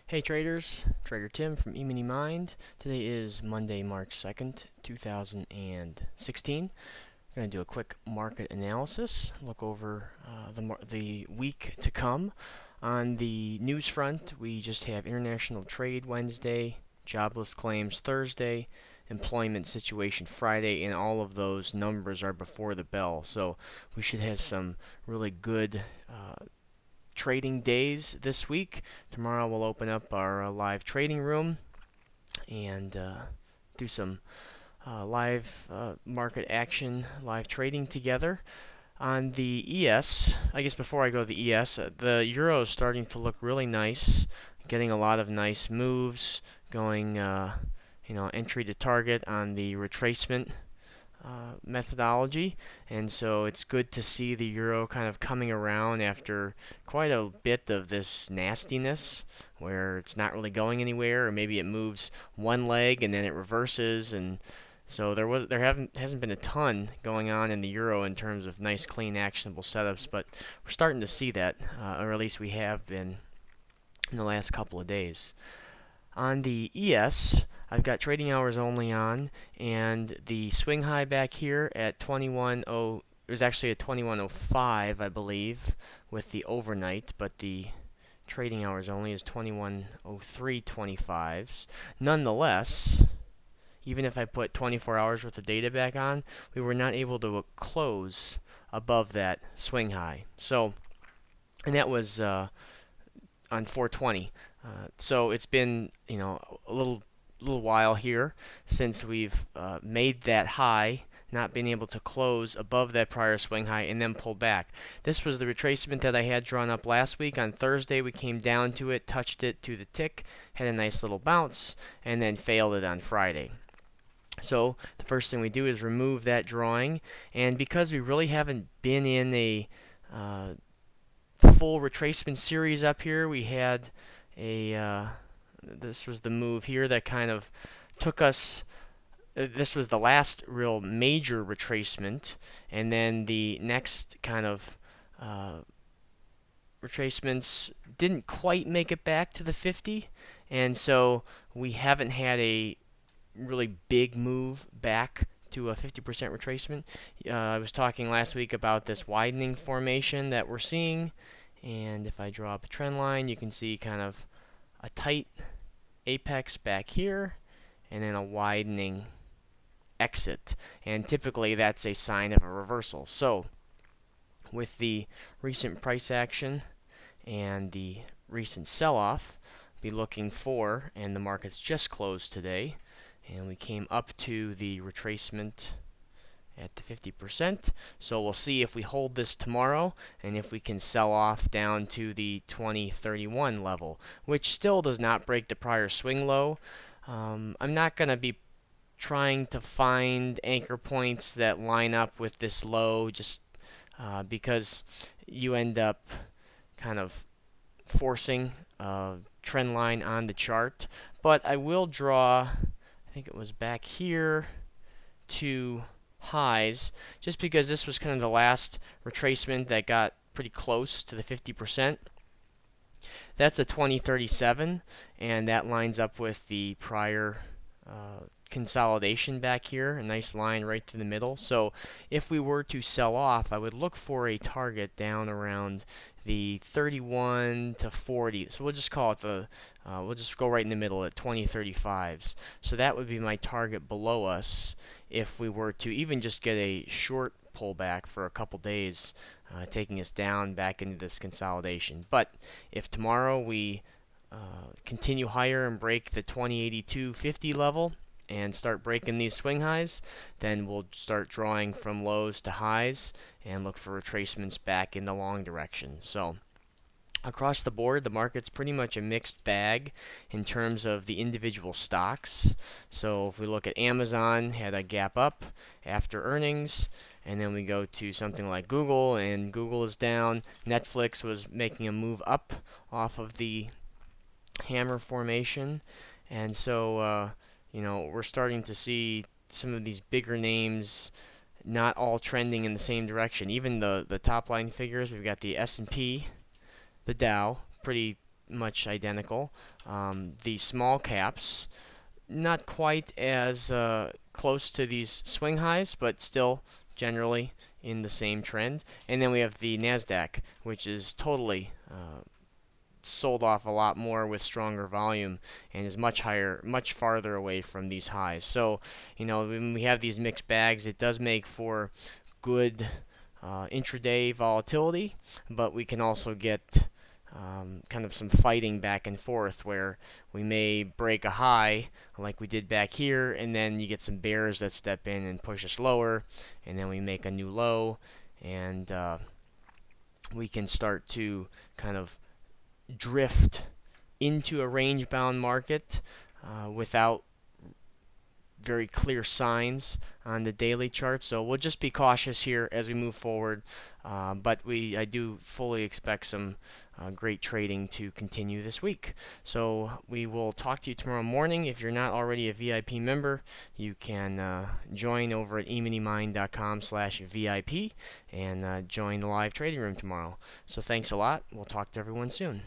Hey traders, Trader Tim from eMini Mind. Today is Monday, March 2nd, 2016. I'm going to do a quick market analysis, look over the week to come. On the news front, we just have international trade Wednesday, jobless claims Thursday, employment situation Friday, and all of those numbers are before the bell. So we should have some really good trading days this week. Tomorrow we'll open up our live trading room and do some live market action, live trading together. On the ES, I guess before I go to the ES, the euro is starting to look really nice, getting a lot of nice moves, going entry to target on the retracement methodology, and so it's good to see the euro kind of coming around after quite a bit of this nastiness where it's not really going anywhere, or maybe it moves one leg and then it reverses, and so hasn't been a ton going on in the euro in terms of nice clean actionable setups, but we're starting to see that, or at least we have been in the last couple of days. On the ES, I've got trading hours only on, and the swing high back here at 21.0, it was actually at 21.05, I believe, with the overnight, but the trading hours only is 21.0325s. Nonetheless, even if I put 24 hours worth of data back on, we were not able to close above that swing high. So, and that was on 420. So it's been a little while here since we've made that high, not being able to close above that prior swing high and then pull back. This was the retracement that I had drawn up last week. On Thursday we came down to it, touched it to the tick, had a nice little bounce, and then failed it on Friday. So the first thing we do is remove that drawing, and because we really haven't been in a full retracement series up here, we had this was the move here that kind of took us. This was the last real major retracement, and then the next kind of retracements didn't quite make it back to the 50, and so we haven't had a really big move back to a 50% retracement. I was talking last week about this widening formation that we're seeing, and if I draw up a trend line, you can see kind of a tight apex back here, and then a widening exit. And typically that's a sign of a reversal. So with the recent price action and the recent sell-off, be looking for, and the market's just closed today, and we came up to the retracement at the 50%. So we'll see if we hold this tomorrow and if we can sell off down to the 2031 level, which still does not break the prior swing low. I'm not going to be trying to find anchor points that line up with this low, just because you end up kind of forcing a trend line on the chart. But I will draw, I think it was back here, to highs, just because this was kind of the last retracement that got pretty close to the 50%. That's a 2037, and that lines up with the prior consolidation back here, a nice line right through the middle. So if we were to sell off, I would look for a target down around the 31 to 40. So we'll just call it we'll just go right in the middle at 2035s. So that would be my target below us if we were to even just get a short pullback for a couple days, taking us down back into this consolidation. But if tomorrow we continue higher and break the 2082.50 level and start breaking these swing highs, then we'll start drawing from lows to highs and look for retracements back in the long direction. So across the board, the market's pretty much a mixed bag in terms of the individual stocks. So if we look at Amazon, had a gap up after earnings, and then we go to something like Google, and Google is down. Netflix was making a move up off of the hammer formation, and so we're starting to see some of these bigger names not all trending in the same direction. Even the top line figures, we've got the S&P, the Dow, pretty much identical. The small caps, not quite as close to these swing highs, but still generally in the same trend. And then we have the Nasdaq, which is totally sold off a lot more with stronger volume and is much higher, much farther away from these highs. So, when we have these mixed bags, it does make for good intraday volatility, but we can also get kind of some fighting back and forth where we may break a high like we did back here, and then you get some bears that step in and push us lower, and then we make a new low, and we can start to kind of drift into a range bound market without very clear signs on the daily chart. So we'll just be cautious here as we move forward. But I do fully expect some great trading to continue this week. So we will talk to you tomorrow morning. If you're not already a VIP member, you can join over at eminymine.com/VIP and join the live trading room tomorrow. So thanks a lot. We'll talk to everyone soon.